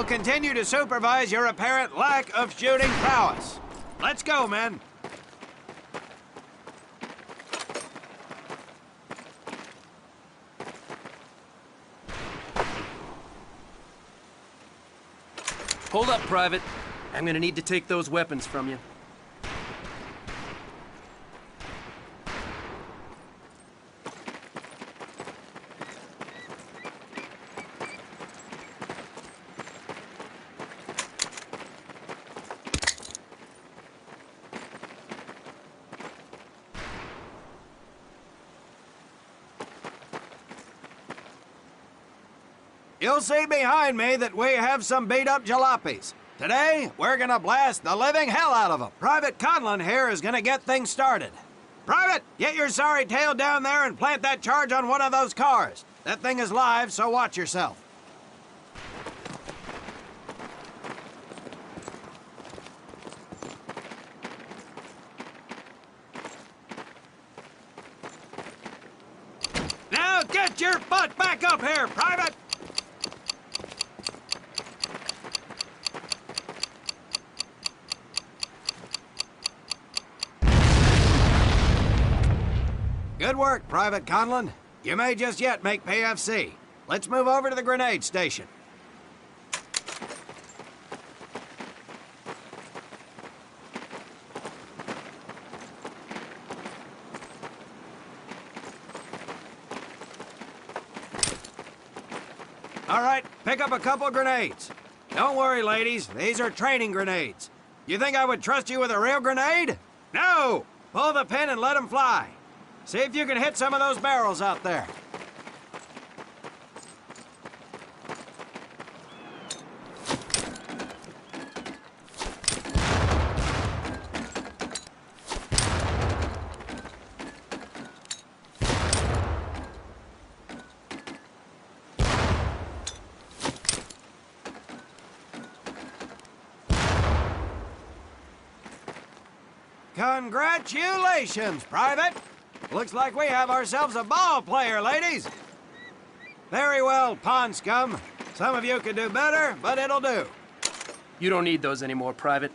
will continue to supervise your apparent lack of shooting prowess. Let's go, men. Hold up, Private. I'm gonna need to take those weapons from you. You'll see behind me that we have some beat-up jalopies. Today, we're gonna blast the living hell out of them. Private Conlon here is gonna get things started. Private, get your sorry tail down there and plant that charge on one of those cars. That thing is live, so watch yourself. Now get your butt back up here, Private! Good work, Private Conlon. You may just yet make PFC. Let's move over to the grenade station. All right, pick up a couple grenades. Don't worry, ladies. These are training grenades. You think I would trust you with a real grenade? No! Pull the pin and let them fly. See if you can hit some of those barrels out there. Congratulations, Private! Looks like we have ourselves a ball player, ladies. Very well, pond scum. Some of you could do better, but it'll do. You don't need those anymore, Private.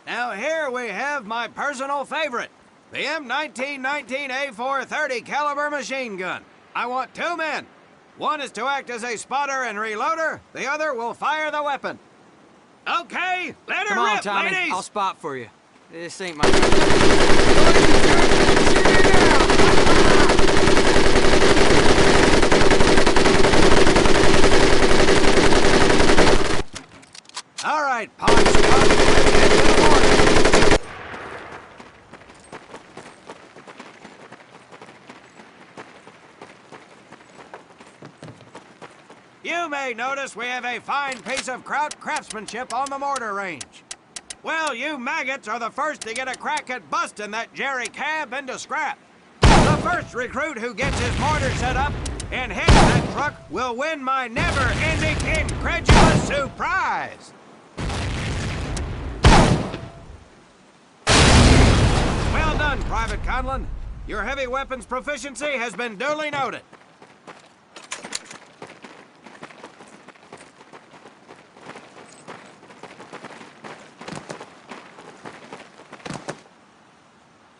Now here we have my personal favorite, the M1919A4 30 caliber machine gun. I want two men. One is to act as a spotter and reloader. The other will fire the weapon. Okay, let her Come on, rip, Tommy. ladies! I'll spot for you. This ain't my... All right, pond scum, let's get to the morning. You may notice we have a fine piece of kraut craftsmanship on the mortar range. Well, you maggots are the first to get a crack at busting that jerry cab into scrap. The first recruit who gets his mortar set up and hits that truck will win my never-ending incredulous surprise. Well done, Private Conlon. Your heavy weapons proficiency has been duly noted.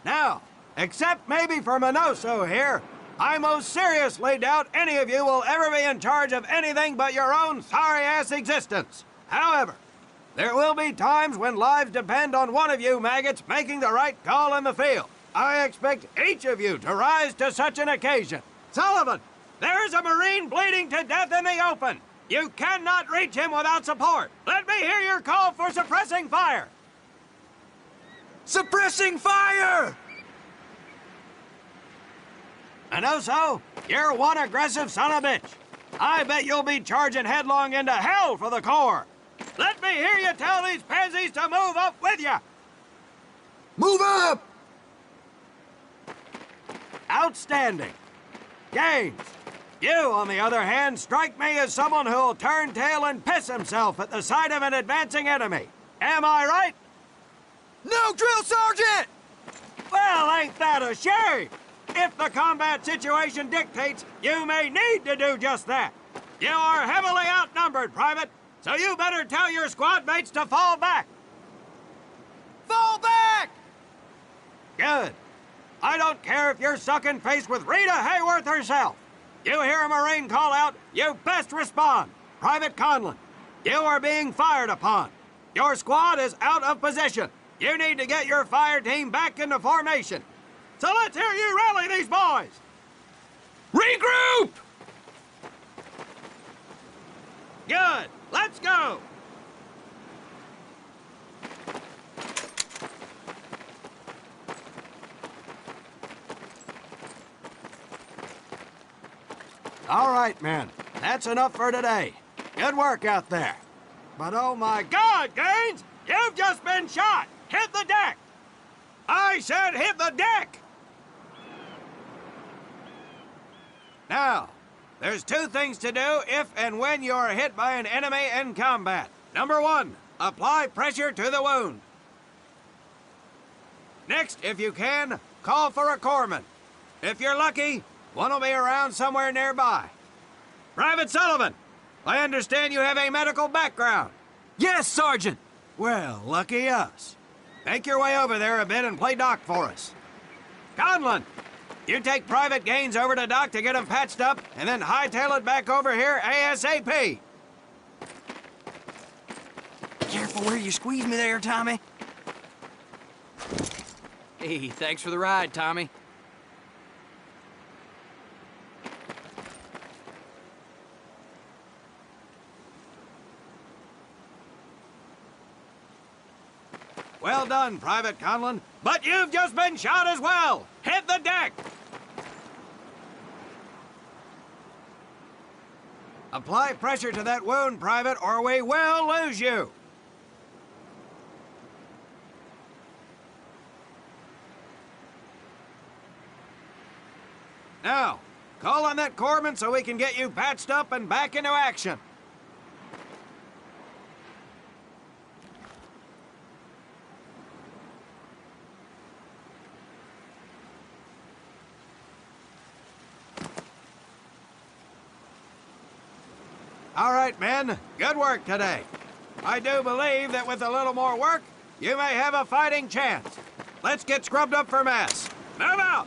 Now, except maybe for Minoso here, I most seriously doubt any of you will ever be in charge of anything but your own sorry-ass existence. However, there will be times when lives depend on one of you maggots making the right call in the field. I expect each of you to rise to such an occasion. Sullivan, there is a Marine bleeding to death in the open. You cannot reach him without support. Let me hear your call for suppressing fire. Suppressing fire! Minoso, you're one aggressive son of a bitch. I bet you'll be charging headlong into hell for the Corps. Let me hear you tell these pansies to move up with you. Move up! Outstanding. Gaines, you, on the other hand, strike me as someone who'll turn tail and piss himself at the sight of an advancing enemy. Am I right? No, Drill Sergeant! Well, ain't that a shame? If the combat situation dictates, you may need to do just that. You are heavily outnumbered, Private, so you better tell your squad mates to fall back. Fall back! Good. I don't care if you're sucking face with Rita Hayworth herself. You hear a Marine call out, you best respond. Private Conlon, you are being fired upon. Your squad is out of position. You need to get your fire team back into formation. So let's hear you rally these boys. Regroup! Good. Let's go. All right, men. That's enough for today. Good work out there. But oh my God, Gaines! You've just been shot! Hit the deck! I said hit the deck! Now, there's two things to do if and when you're hit by an enemy in combat. Number one, apply pressure to the wound. Next, if you can, call for a corpsman. If you're lucky, one will be around somewhere nearby. Private Sullivan, I understand you have a medical background. Yes, Sergeant! Well, lucky us. Make your way over there a bit and play doc for us. Conlon, you take Private Gaines over to doc to get him patched up, and then hightail it back over here ASAP. Careful where you squeeze me there, Tommy. Hey, thanks for the ride, Tommy. Well done, Private Conlon, but you've just been shot as well. Hit the deck. Apply pressure to that wound, Private, or we will lose you. Now, call on that corpsman so we can get you patched up and back into action. All right, men. Good work today. I do believe that with a little more work, you may have a fighting chance. Let's get scrubbed up for mass. Move out!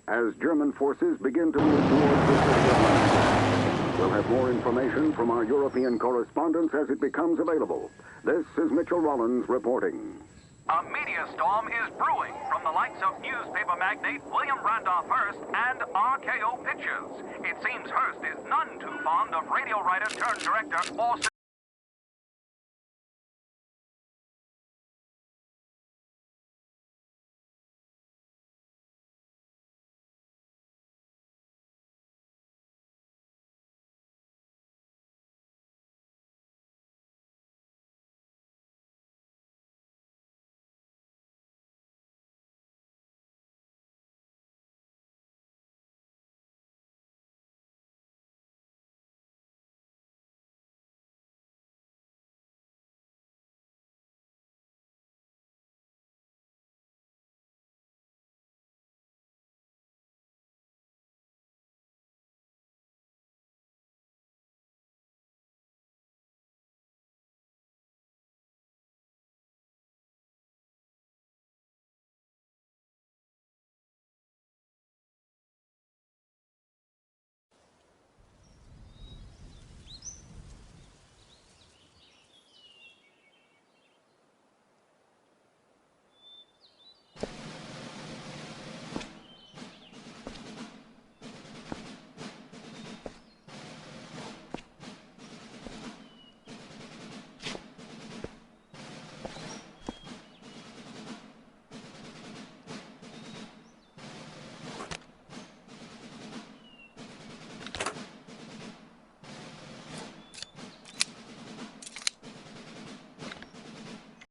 As German forces begin to move towards the city of London. We'll have more information from our European correspondents as it becomes available. This is Mitchell Rollins reporting. A media storm is brewing from the likes of newspaper magnate William Randolph Hearst and RKO Pictures. It seems Hearst is none too fond of radio writer turned director Orson